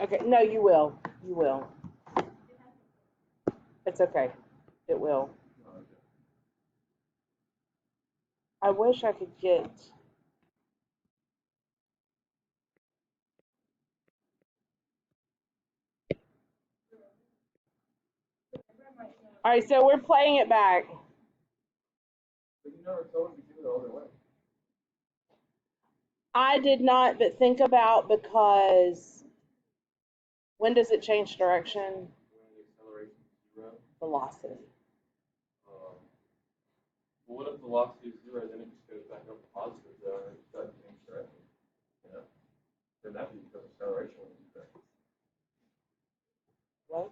Okay, no, you will. You will. It's okay. It will. I wish I could get. All right, so we're playing it back. But you never told me to do it the other way. I did not, but think about because when does it change direction? When the acceleration is 0. Velocity. Well, what if velocity is 0, then it just goes back up to positive, though, and it doesn't change direction? You know? Then that'd be because acceleration would be correct. What?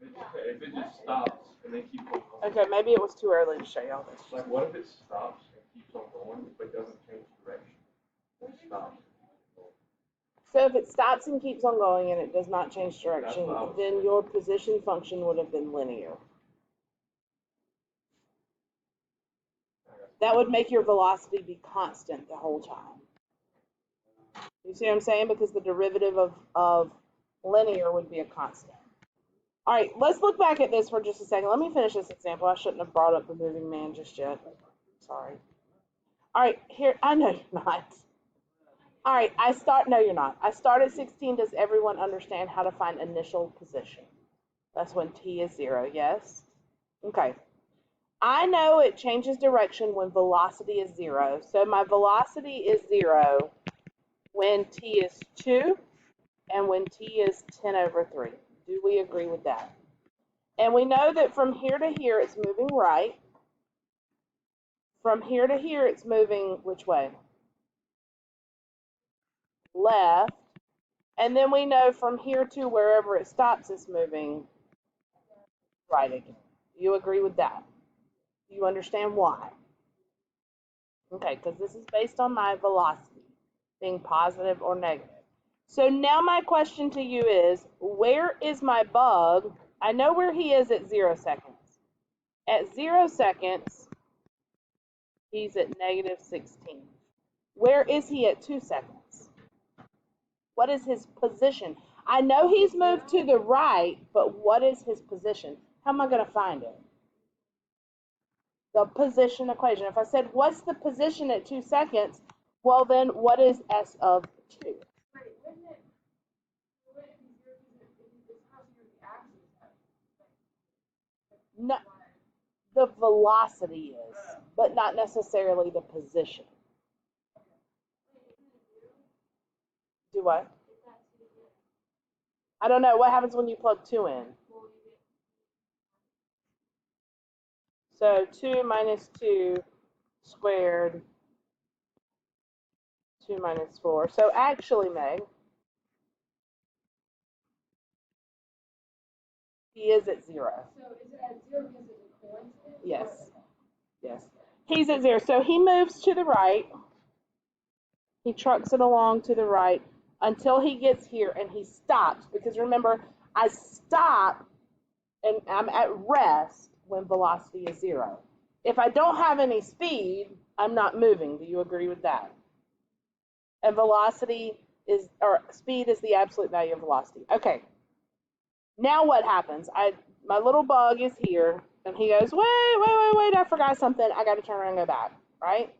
If it just stops and then keeps on going. Okay, maybe it was too early to show y'all this. Like, what if it stops and keeps on going, but doesn't change direction? It stops. So if it stops and keeps on going and it does not change direction, then your position function would have been linear. That would make your velocity be constant the whole time. You see what I'm saying? Because the derivative of linear would be a constant. All right, let's look back at this for just a second. Let me finish this example. I shouldn't have brought up the moving man just yet. Sorry. All right, here, I know you're not. All right, no, you're not. I start at 16. Does everyone understand how to find initial position? That's when t is 0, yes? Okay. I know it changes direction when velocity is 0. So my velocity is 0 when t is 2 and when t is 10 over 3. Do we agree with that? And we know that from here to here it's moving right. From here to here it's moving which way? Left. And then we know from here to wherever it stops it's moving right again. You agree with that? You understand why? Okay, because this is based on my velocity being positive or negative. So now my question to you is, where is my bug? I know where he is at 0 seconds. At 0 seconds, he's at negative 16. Where is he at 2 seconds? What is his position? I know he's moved to the right, but what is his position? How am I going to find it? The position equation. If I said, what's the position at 2 seconds? Well, then what is S of 2? No, the velocity is, but not necessarily the position. Do what? I don't know. What happens when you plug 2 in? So 2 minus 2 squared, 2 minus 4. So actually, Meg, he is at 0. So is it at 0 because it's a coincidence? Yes. Yes. He's at 0. So he moves to the right. He trucks it along to the right until he gets here and he stops. Because remember, I stop and I'm at rest when velocity is 0. If I don't have any speed, I'm not moving. Do you agree with that? And velocity is, or speed is the absolute value of velocity. Okay. Now what happens? My little bug is here, and he goes, wait, I forgot something. I got to turn around and go back, right?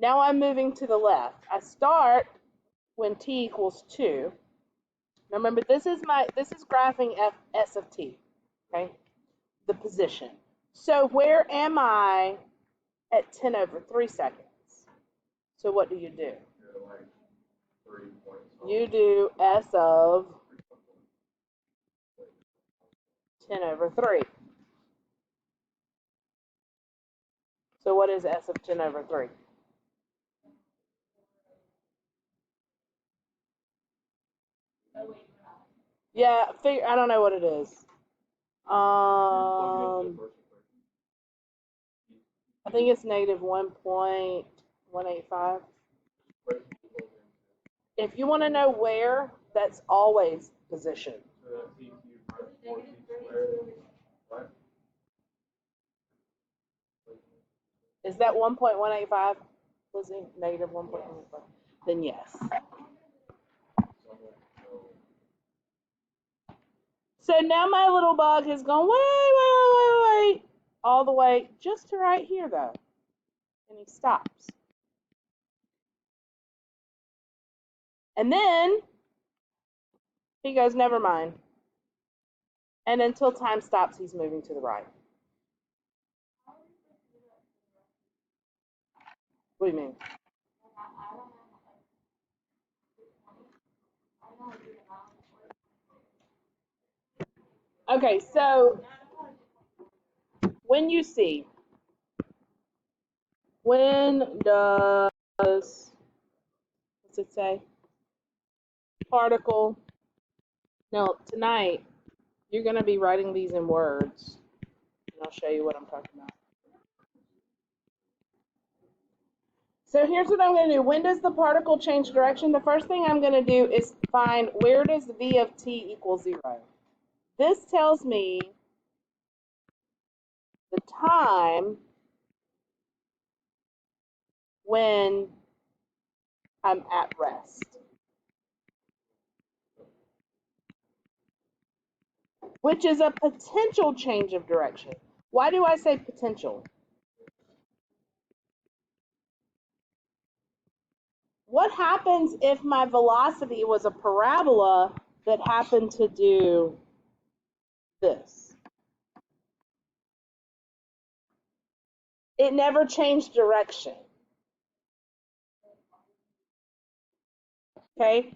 Now I'm moving to the left. I start when t equals 2. Now remember, this is graphing S of t, okay? The position. So where am I at 10 over 3 seconds? So what do? You're like 3 points. You do S of 10 over 3. So what is S of 10 over 3? Yeah, I don't know what it is. I think it's negative 1.185. If you want to know where, that's always position. Is that 1.185? Lizzie, negative 1.185? Then yes. So now my little bug has gone wait, all the way just to right here though. And he stops. And then he goes, never mind. And until time stops, he's moving to the right. What do you mean? Okay, so when you see, when does, what's it say? Particle. Now, tonight, you're going to be writing these in words, and I'll show you what I'm talking about. So here's what I'm going to do. When does the particle change direction? The first thing I'm going to do is find where does v of t equal 0. This tells me the time when I'm at rest, which is a potential change of direction. Why do I say potential? What happens if my velocity was a parabola that happened to do this? It never changed direction. Okay?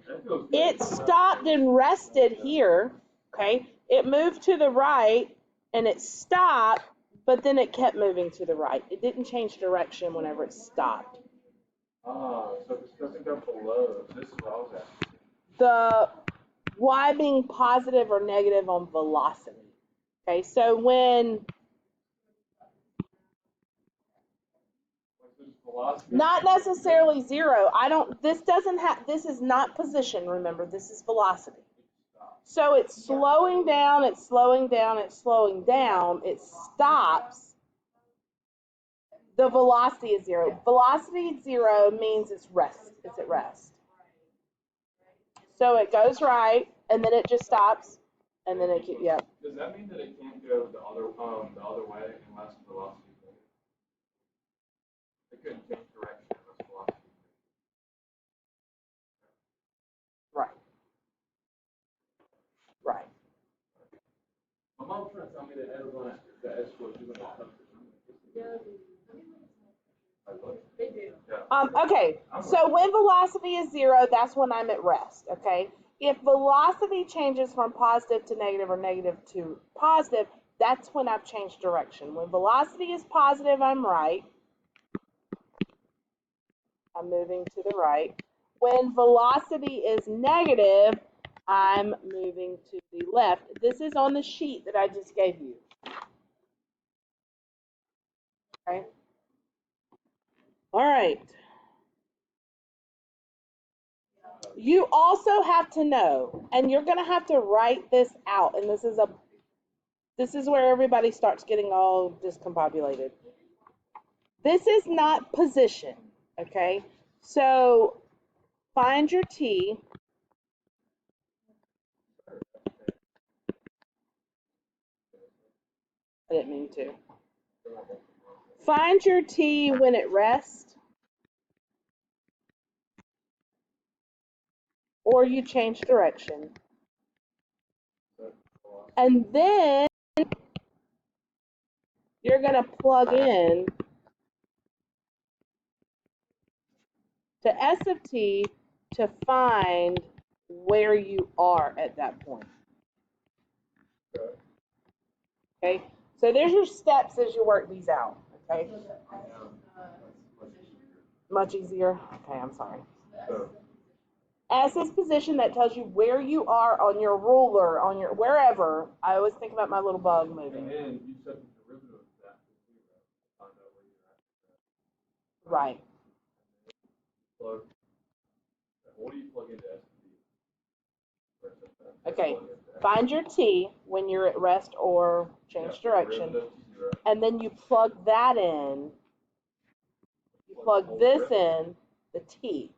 It stopped and rested here. Okay? It moved to the right and it stopped, but then it kept moving to the right. It didn't change direction whenever it stopped. So if it doesn't go below, this is what I was asking. The y being positive or negative on velocity. Okay, so when not necessarily 0. This is not position, remember, this is velocity. So it's slowing down, it's slowing down, it's slowing down, it stops. The velocity is 0. Velocity 0 means it's at rest. So it goes right, and then it just stops, and then it keeps, yep. Does that mean that it can't go the other way unless velocity is negative? It couldn't change direction unless velocity is negative. Right. Right. My mom's trying to tell me that everyone the S was doing all that. They do. Okay, so when velocity is 0, that's when I'm at rest, okay? If velocity changes from positive to negative or negative to positive, that's when I've changed direction. When velocity is positive, I'm right. I'm moving to the right. When velocity is negative, I'm moving to the left. This is on the sheet that I just gave you. Okay? All right. You also have to know, and you're going to have to write this out, and this is where everybody starts getting all discombobulated. This is not position, okay? So find your t. I didn't mean to. Find your t when it rests, or you change direction. And then you're going to plug in to S of t to find where you are at that point. Okay? So there's your steps as you work these out. Okay? Much easier? Okay, I'm sorry. S is position, that tells you where you are on your ruler, on your wherever. I always think about my little bug moving. And then you set the derivative of that to 0 to find out where you're at. Right. What do you plug into S and D? Okay. Find your t when you're at rest or change direction. And then you plug that in. You plug this in, the t.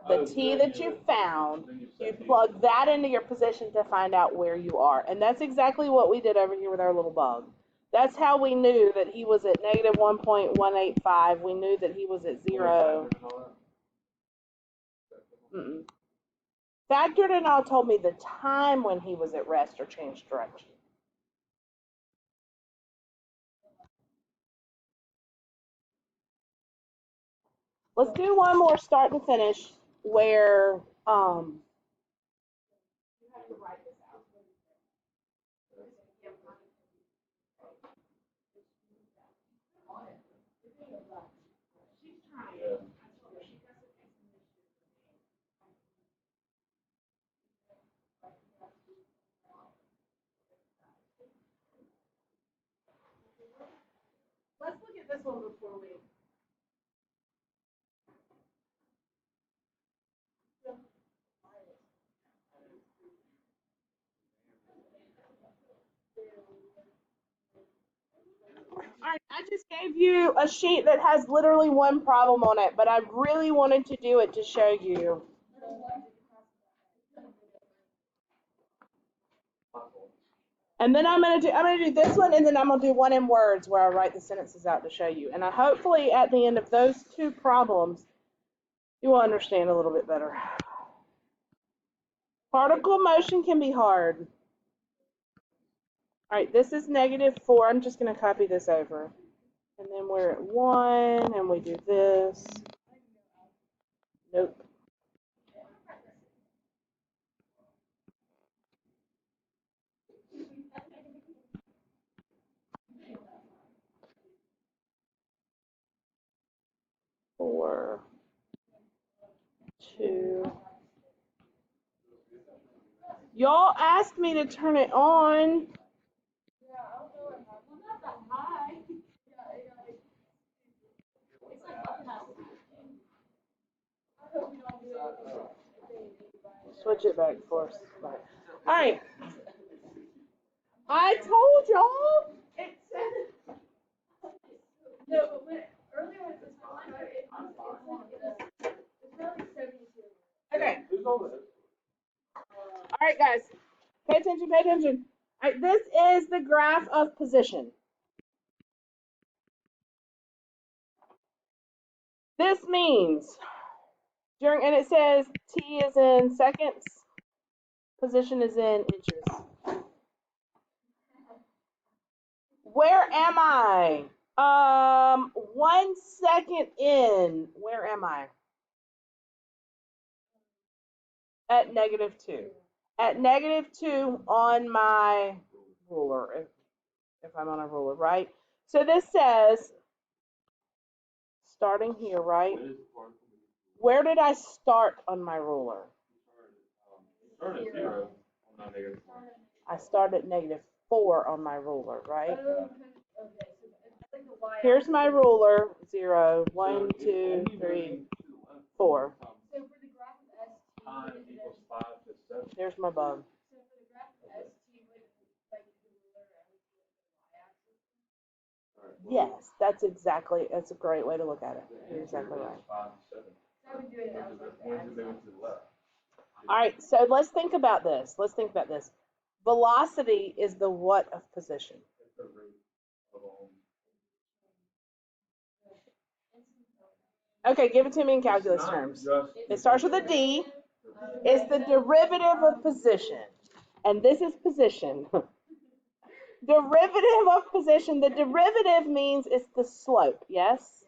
The t that you found, you plug that into your position to find out where you are. And that's exactly what we did over here with our little bug. That's how we knew that he was at negative 1.185. We knew that he was at 0. Factored and all told me the time when he was at rest or changed direction. Let's do one more start and finish where you have to write this out. She's trying. Let's look at this one before we. All right, I just gave you a sheet that has literally one problem on it, but I really wanted to do it to show you. And then I'm gonna do this one, and then I'm gonna do one in words where I write the sentences out to show you. And I hopefully at the end of those two problems, you will understand a little bit better. Particle motion can be hard. All right, this is -4. I'm just gonna copy this over. And then we're at 1, and we do this. Nope. Four, 2. Y'all asked me to turn it on. Switch it back for us. All right. I told y'all. It said. No, but when, earlier when it was it's really 72. Okay. All right, guys. Pay attention, pay attention. All right, this is the graph of position. This means and it says T is in seconds, position is in inches. Where am I? 1 second in. Where am I? At -2. At -2 on my ruler, if I'm on a ruler, right? So this says, starting here, right? Where did I start on my ruler? I start at -4 on my ruler, right? Here's my ruler, 0, 1, 2, 3, 4. There's my bug. Yes, that's a great way to look at it. You're exactly right. All right, so let's think about this. Velocity is the what of position? Okay, give it to me in calculus terms. It starts with a D. It's the derivative of position. And this is position. Derivative of position. The derivative means it's the slope, yes?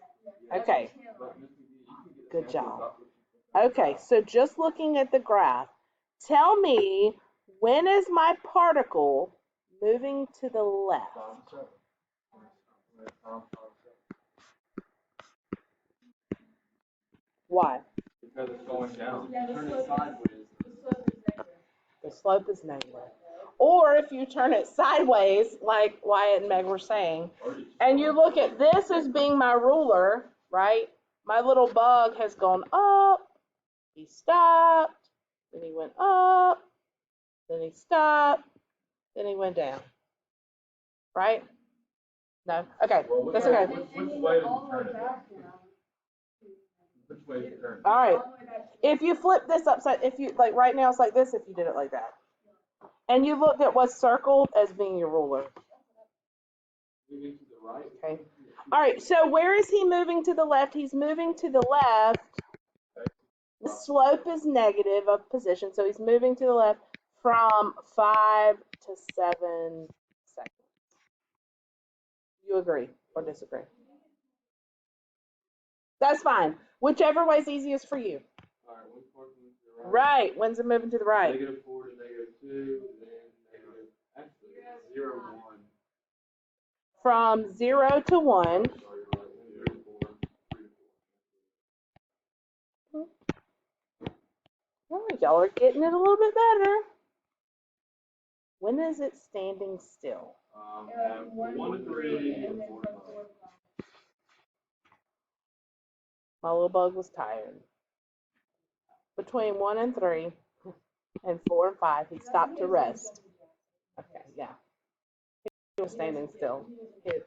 Okay. Good job. Okay, so just looking at the graph, tell me, when is my particle moving to the left? Why? Because it's going down. Turn it sideways. The slope is negative. Or if you turn it sideways, like Wyatt and Meg were saying, and you look at this as being my ruler, right? My little bug has gone up, he stopped, then he went up, then he stopped, then he went down. Right? No? Okay, that's okay. Which way did you turn it? Which way is the current? All right. If you flip this upside, if you like right now it's like this. If you did it like that, and you looked at what's circled as being your ruler. Moving to the right. Okay. All right. So where is he moving to the left? He's moving to the left. The slope is negative of position, so he's moving to the left from 5 to 7 seconds. You agree or disagree? That's fine. Whichever way is easiest for you. All right, one's pointing to the right. Right. When's it moving to the right? -4 to -2, then negative, actually, 0 to 1. From 0 to 1. Sorry, you're right. 0 to 4, 3 to 4. Oh, y'all are getting it a little bit better. When is it standing still? At 1 to 3 and 4 to 5. My little bug was tired. Between 1 and 3 and 4 and 5, he stopped to rest. Okay, yeah. He was standing still. Okay.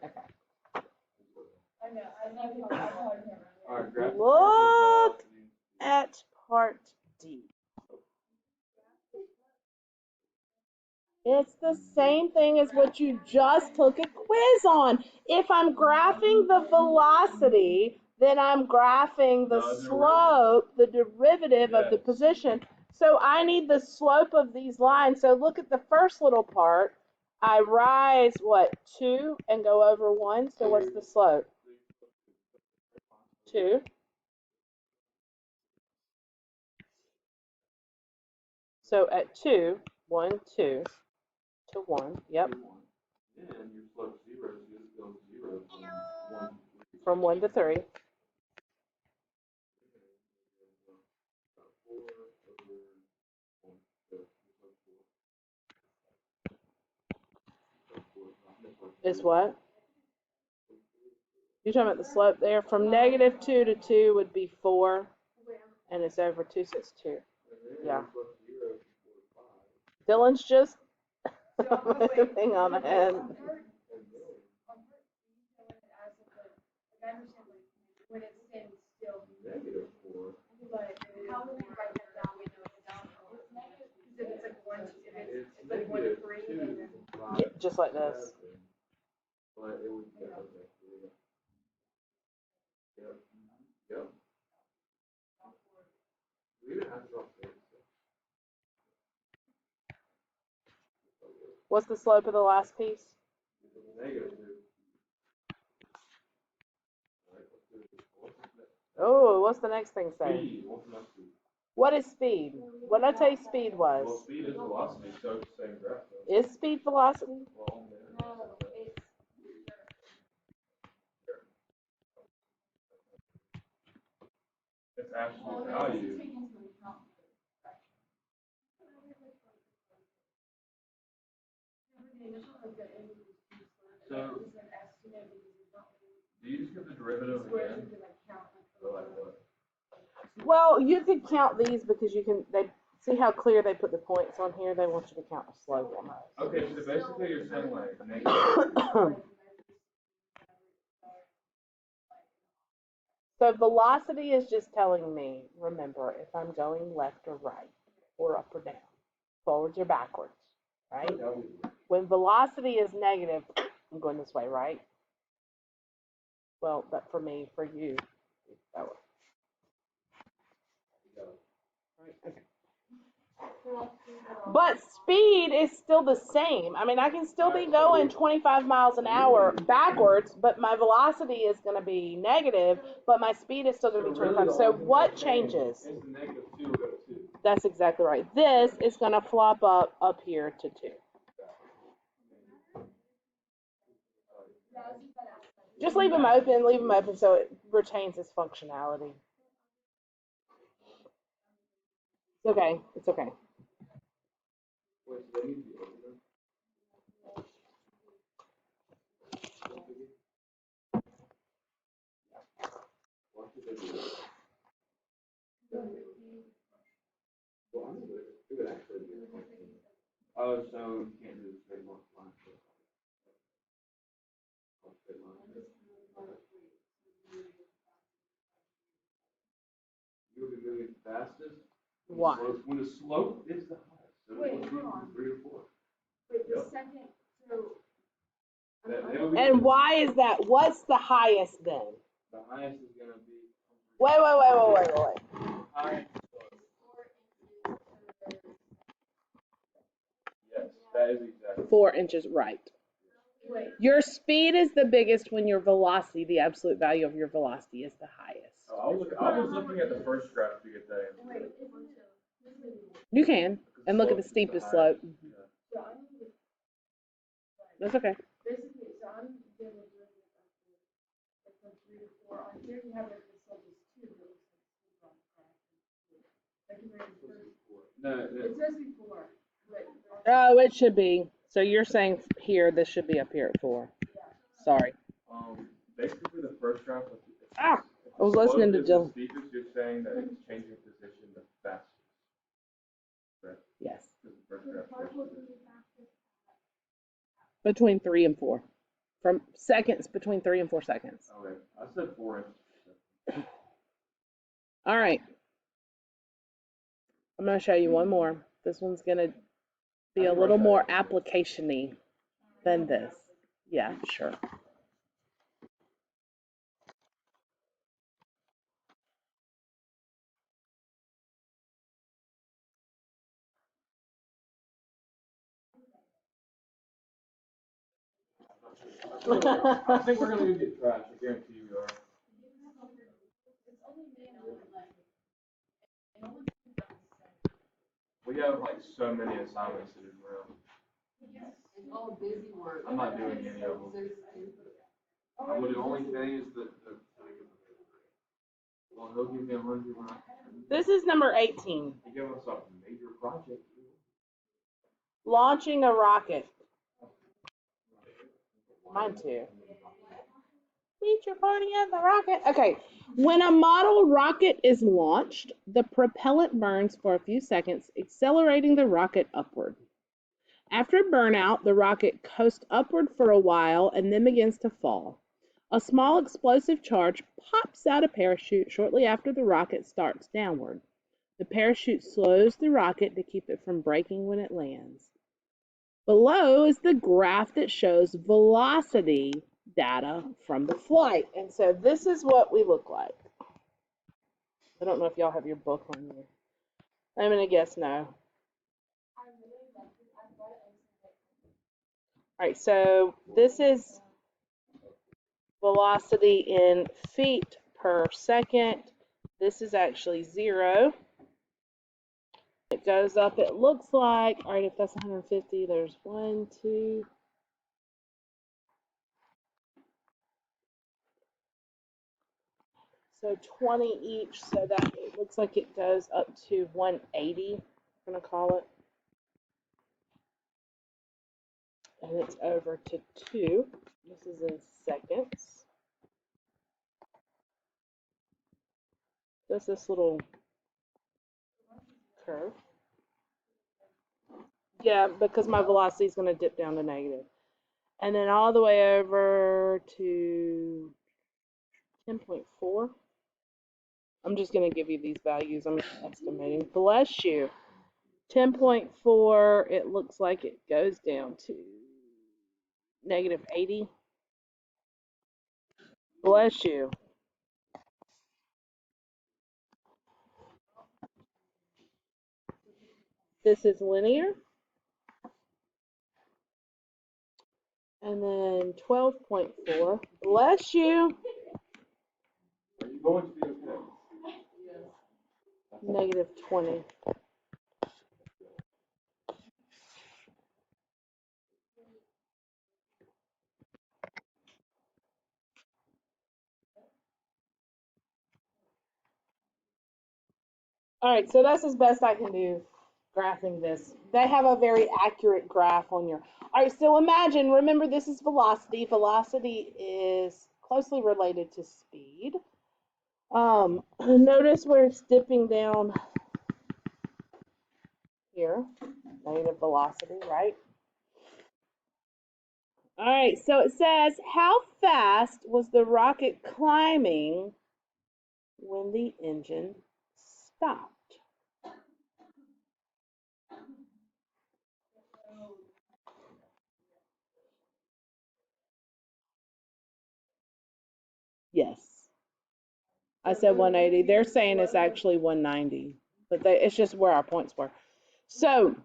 All right, graph Look at part D. It's the same thing as what you just took a quiz on. If I'm graphing the velocity, then I'm graphing the slope, the derivative of the position. So I need the slope of these lines. So look at the first little part. I rise, 2 and go over 1. So what's the slope? 2. So at 2, 1, 2 to 1. Yep. Then your slope 0, so you just go 0 from 1 to 3. Is what? You're talking about the slope there. From -2 to 2 would be 4, and it's over 2, so it's 2. Yeah. Dylan's just moving on ahead. Yeah, just like this. What's the slope of the last piece? Oh, what's the next thing say? What is speed? What did I tell you speed was? Well, speed is velocity, so it's the same graph. Is speed velocity? Well, it's absolute value. So, do you just get the derivative again? Or like what? Well, you could count these because you can. They see how clear they put the points on here. They want you to count the slope on those. Okay, so basically you're saying like negative. So velocity is just telling me, remember, if I'm going left or right, or up or down, forwards or backwards, right? When velocity is negative, I'm going this way, right? Well, but for me, for you, that way. Right, okay. But speed is still the same. I mean, I can still be going 25 miles an hour backwards, but my velocity is going to be negative, but my speed is still going to be 25. So what changes? It's -2 will go to 2. That's exactly right. This is going to flop up here to 2. Just leave them open so it retains its functionality. It's okay. It's okay. Wait, so they need to be open then? Why should they be open? Well, I know, but it would actually be open. Oh, so you can't do the straight line. Straight line. fastest. Why? When the slope is the highest. So Wait, it would be hold on. from 3 to 4. Wait, the Yep. second, so. It'll be And why is that? What's the highest then? the highest is going to be. Wait. The highest. Yes, that is exactly. 4 inches, right. Wait. Your speed is the biggest when your velocity, the absolute value of your velocity, is the highest. I was looking at the first graph to get that. Wait. You can, and look at the steepest slope. So I'm looking at, That's okay. basically, so I'm doing it like from 3 to 4. On here you have like the slope is 2, but it looks like it's on the graph. Like compared to the first. No, It says before, but. Oh, it should be. So you're saying here, this should be up here at 4. Sorry. basically the first graph. Ah, I was listening to Jill. The steepest, you're saying that it's changing position the fastest. Correct? Yes. The first graph. Between 3 and 4. From seconds, between 3 and 4 seconds. Okay, I said 4 inches. All right. I'm going to show you one more. This one's going to be a little more application-y than this. Yeah, sure. I think we're gonna go get trash. I guarantee you we are. We have like so many assignments to do around. It's all busy work. I'm not doing any of them. I'm gonna do the only thing is the well, he'll give me 100 when I. This is number 18. He gave us a major project. Launching a rocket. Mine too. Feature party at the rocket. Okay. When a model rocket is launched, the propellant burns for a few seconds, accelerating the rocket upward. After burnout, the rocket coasts upward for a while and then begins to fall. A small explosive charge pops out a parachute shortly after the rocket starts downward. The parachute slows the rocket to keep it from breaking when it lands. Below is the graph that shows velocity data from the flight. And so this is what we look like. I don't know if y'all have your book on you. I'm going to guess no. All right, so this is velocity in feet per second. This is actually 0. It goes up, it looks like, all right, if that's 150, there's 1, 2. So 20 each, so that it looks like it goes up to 180, I'm going to call it. And it's over to 2. This is in seconds. Just this little curve. Yeah, because my velocity is going to dip down to negative. And then all the way over to 10.4. I'm just going to give you these values. I'm estimating. Bless you. 10.4, it looks like it goes down to negative 80. Bless you. This is linear. And then 12.4. Bless you. Are you going to be okay? Negative 20. All right, so that's as best I can do graphing this. They have a very accurate graph on your. All right, so imagine, remember this is velocity. Velocity is closely related to speed. Notice where it's dipping down here, negative velocity, right? All right, so it says, how fast was the rocket climbing when the engine stopped? I said 180. They're saying it's actually 190, but it's just where our points were. So,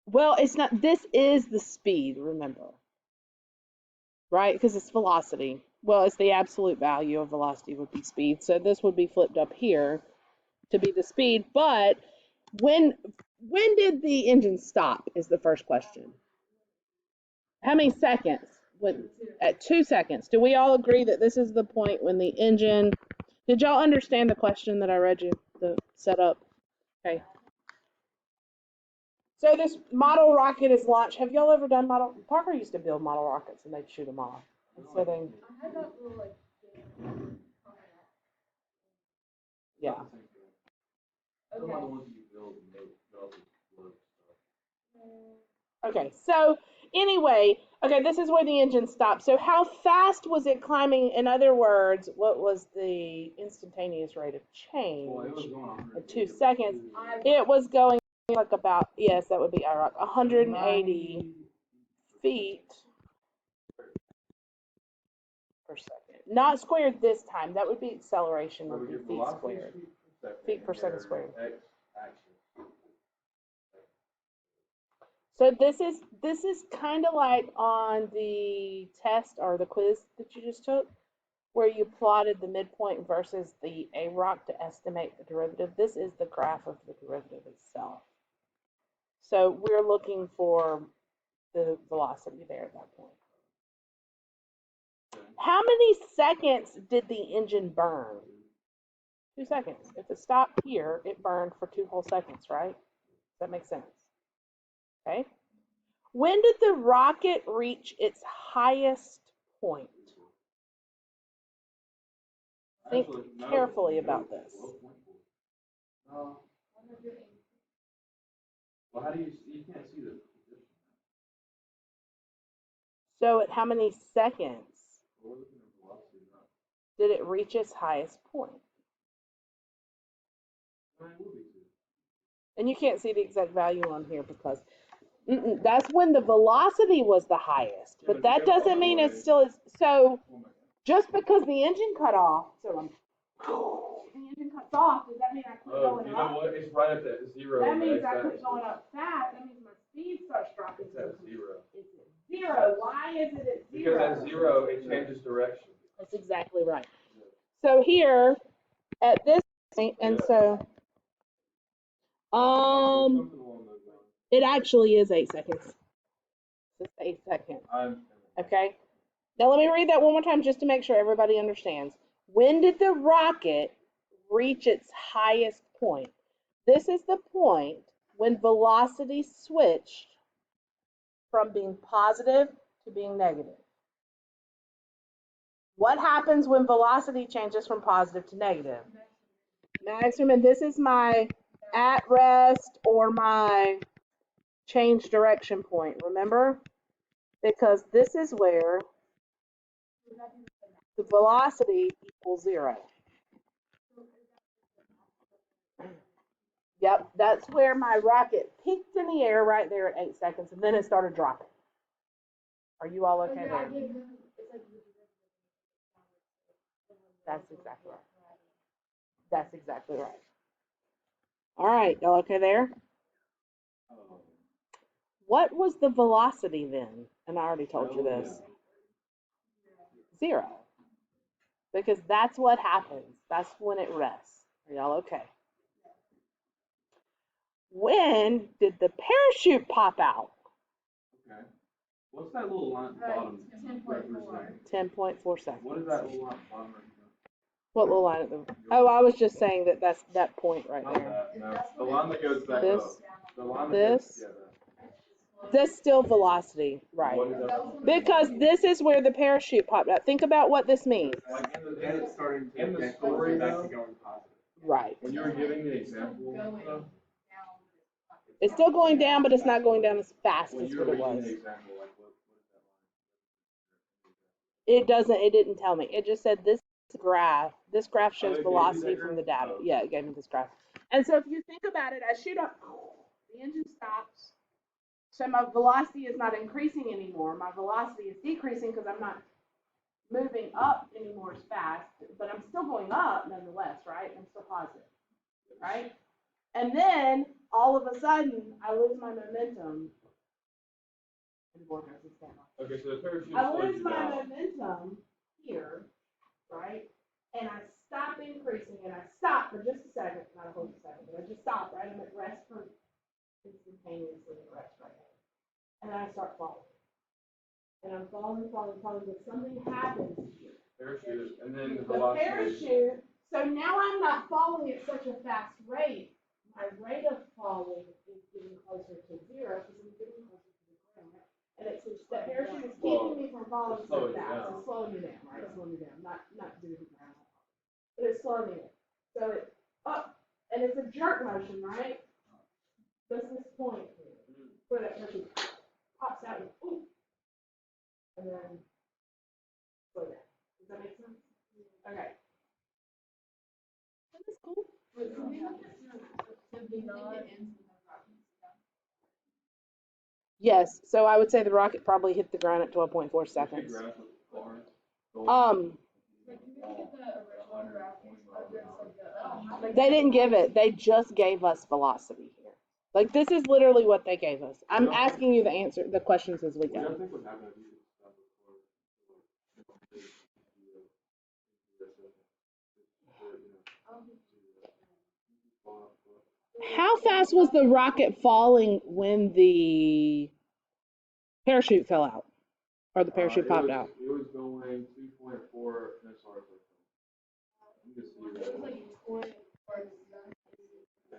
well, it's not. This is the speed, remember, right? Because it's velocity. Well, it's the absolute value of velocity would be speed. So this would be flipped up here to be the speed. But when did the engine stop is the first question. How many seconds? At 2 seconds. Do we all agree that this is the point when the engine... Did y'all understand the question that I read you, the setup? Okay. So this model rocket is launched. Have y'all ever done model... Parker used to build model rockets and they'd shoot them off. So they... I had that little, like, Yeah. okay. Okay, so anyway, okay, this is where the engine stopped. So how fast was it climbing? In other words, what was the instantaneous rate of change? Well, it was going in 2 seconds. It was going like about, yes, that would be IROC, 180 feet per second. Not squared this time. That would be acceleration, would be feet squared. Feet per second squared. So this is kind of like on the test or the quiz that you just took, where you plotted the midpoint versus the AROC to estimate the derivative. This is the graph of the derivative itself. So we're looking for the velocity there at that point. How many seconds did the engine burn? 2 seconds. If it stopped here, it burned for 2 whole seconds, right? Does that make sense? Okay. When did the rocket reach its highest point? Think carefully about this. Well, how do you can't see the position. So at how many seconds did it reach its highest point? And you can't see the exact value on here because that's when the velocity was the highest. But that doesn't mean it still is. So just because the engine cut off, so the engine cuts off, does that mean I quit going You up? know what? It's right at that zero. That means I quit going up fast. That means my speed starts dropping. It's at zero. It's at zero. Why is it at zero? Because at zero, it changes direction. That's exactly right. So here, at this point, and so, it actually is 8 seconds. It's 8 seconds. Okay. Now let me read that one more time just to make sure everybody understands. When did the rocket reach its highest point? This is the point when velocity switched from being positive to being negative. What happens when velocity changes from positive to negative? Maximum, and this is my at rest or my change direction point, remember? Because this is where the velocity equals 0. Yep, that's where my rocket peaked in the air right there at 8 seconds, and then it started dropping. Are you all okay there? That's exactly right. That's exactly right. All right, y'all okay there? What was the velocity then? And I already told you this. 0. Because that's what happens. That's when it rests. Are y'all okay? When did the parachute pop out? Okay. What's that little line at the bottom? 10.4. 10.4 seconds. What is that little line at the bottom? What little line at the... Oh, I was just saying that's that point right Not there. that, no. The line that goes back This, up. The line that this. goes, yeah, that. That's still velocity, right? What is that? Because this is where the parachute popped out. Think about what this means. Like in the story, though, Right. when you were giving the example, though, It's still going down, but it's not going down as fast when as you were what it reading was. the example, like what is It didn't tell me. It just said this graph shows velocity from the data. Yeah, it gave me this graph. And so if you think about it, I shoot up, the engine stops. So my velocity is not increasing anymore. My velocity is decreasing because I'm not moving up anymore as fast, but I'm still going up nonetheless, right? I'm still positive, right? And then all of a sudden, I lose my momentum. Okay, so the parachute I slows lose you my down. momentum here, right? And I stop increasing, and I stop for just a second, not a whole second, but I just stop, right? I'm at rest for instantaneously at rest right now. And then I start falling. And I'm falling, but something happens here. Parachute, and then the The velocity. parachute, so now I'm not falling at such a fast rate. My rate of falling is getting closer to zero because I'm getting closer to the ground. And it's the parachute is keeping me from falling so fast. It's slowing me down, right? It's slowing me down, not doing the ground. But it's slowing me down. So it's up, and it's a jerk motion, right? That's this point here, where that parachute pops out and ooh, and then slow down. Does that make sense? Okay. That's cool. Yes, so I would say the rocket probably hit the ground at 12.4 seconds. They didn't give it. They just gave us velocity here. Like this is literally what they gave us. I'm asking you the questions as we go. How fast was the rocket falling when the parachute fell out? Or the parachute popped out? It was going 2.4, no, sorry. You can see that.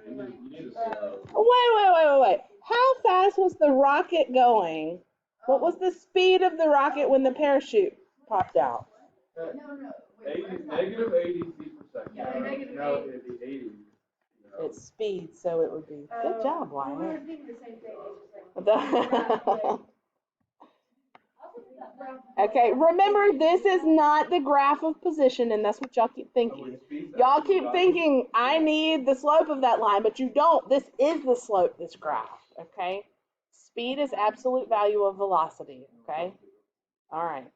You need to Wait. How fast was the rocket going? What was the speed of the rocket when the parachute popped out? Negative 80 feet per second. Yeah, negative No, it'd be 80. It's speed, so it would be. Good job, We were Wyatt. thinking the same thing. Okay, remember this is not the graph of position, and that's what y'all keep thinking. Y'all keep thinking I need the slope of that line, but you don't. This is the slope, this graph, okay? Speed is absolute value of velocity, okay? All right.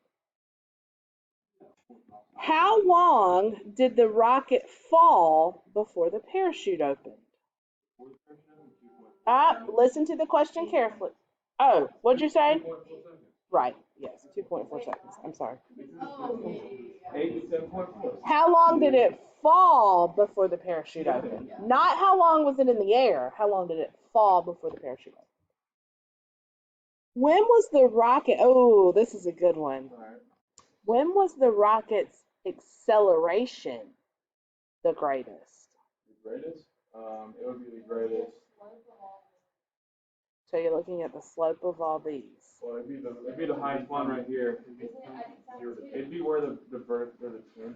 How long did the rocket fall before the parachute opened? Listen to the question carefully. Oh, what'd you say? Right, yes, 2.4 seconds. I'm sorry. 8 to 10.4. How long did it fall before the parachute opened? Not how long was it in the air. How long did it fall before the parachute opened? When was the rocket? Oh, this is a good one. When was the rocket's acceleration the greatest? The greatest? It would be the greatest. So you're looking at the slope of all these. Well, it'd be the highest one right here. It'd be where the chin.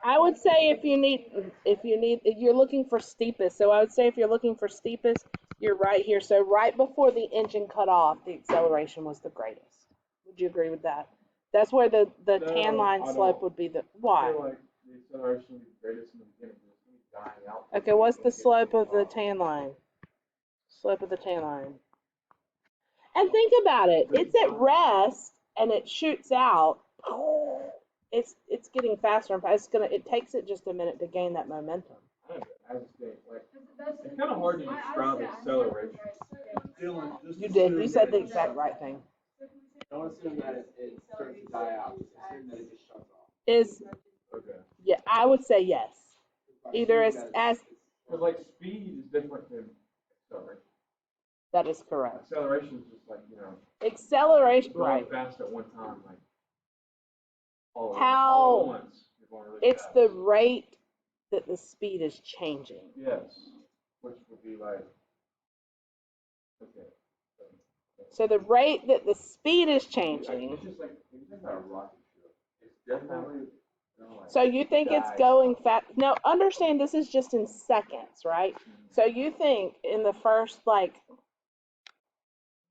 I would say if you're looking for steepest. So I would say if you're looking for steepest, you're right here. So right before the engine cut off, the acceleration was the greatest. Would you agree with that? That's where the tan line slope would be the why? I feel like the acceleration would be greatest in the beginning. It's going to be dying out. Okay, what's the slope of the tan line? Slope of the tan line. And think about it. It's at rest and it shoots out. It's getting faster and faster. It takes it just a minute to gain that momentum. It's kind of hard to describe acceleration. You did. You said the exact right thing. Don't assume that it starts to die out. Assume that it just shuts off. Okay. Yeah, I would say yes. Either as Because like speed is different than acceleration. That is correct. Acceleration is just like acceleration, going right? fast at one time, like all How at once. You're going really it's fast. the rate that the speed is changing. Yes, which would be like okay. So the rate that the speed is changing. It's just like a rocket ship. It's definitely. So you think it's going fast? No, understand this is just in seconds, right? So you think in the first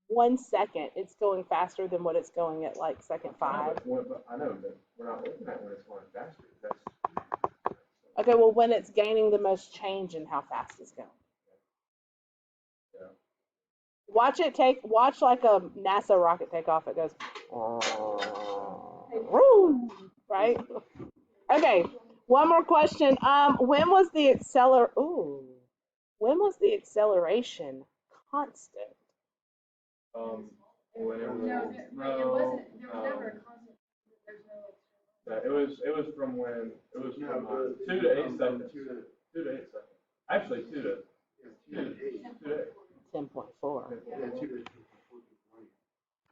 1 second it's going faster than what it's going at second 5. But I know that we're not looking at when it's going faster. Okay, well when it's gaining the most change in how fast it's going. Yeah. Watch like a NASA rocket take off. It goes, vroom, right? Okay, one more question. When was the acceleration constant? Whenever. No, it wasn't, there was never a constant, there's no like. Yeah, it was from 2 to 8 seconds. 2 to 8 seconds. Actually, 2 to 8. 10.4. Yeah, 2 to.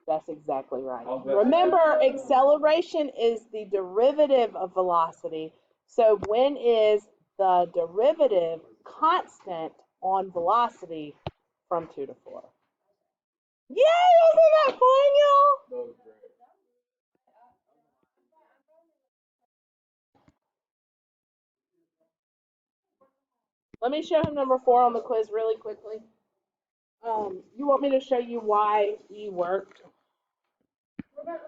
That's exactly right. Remember, acceleration is the derivative of velocity. So when is the derivative constant on velocity from 2 to 4? Yay! Wasn't that fun, y'all? That was great. Let me show him number 4 on the quiz really quickly. You want me to show you why E worked?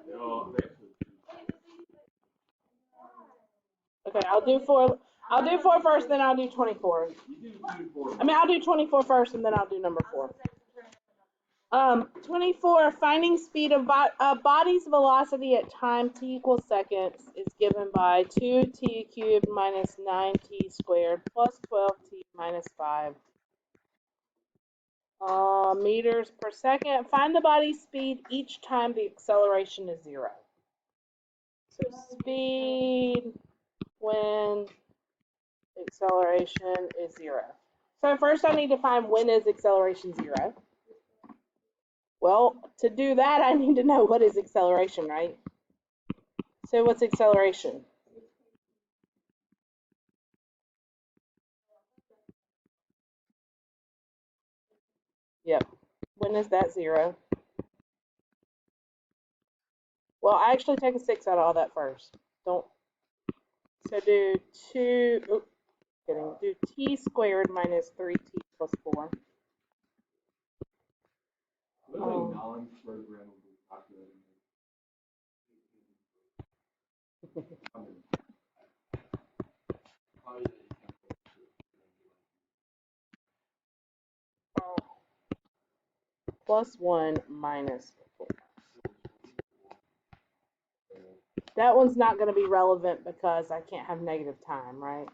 No, Okay, I'll do 4. I'll do 4 first, then I'll do 24. you do 4. I'll do 24 first, and then I'll do number 4. 24, finding speed of a body's velocity at time t equals seconds is given by 2t cubed minus 9t squared plus 12t minus 5 meters per second. Find the body's speed each time the acceleration is 0. So speed when acceleration is 0. So first I need to find when is acceleration 0. Well, to do that, I need to know what is acceleration, right? So what's acceleration? Yep. When is that 0? Well, I actually take a 6 out of all that first. Don't. So do do t squared minus 3t plus 4. Literally non-square root will be calculated. Plus 1 minus 4. That one's not going to be relevant because I can't have negative time, right?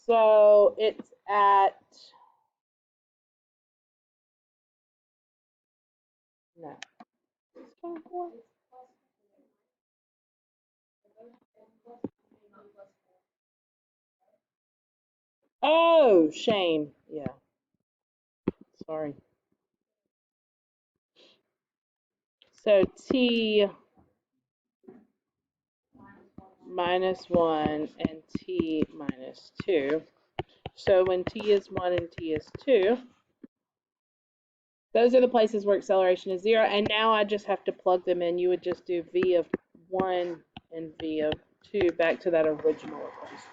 So it's at, no. Oh, shame. Yeah. Sorry. So t minus 1 and t minus 2. So when t is 1 and t is 2, those are the places where acceleration is 0. And now I just have to plug them in. You would just do v of 1 and v of 2 back to that original equation.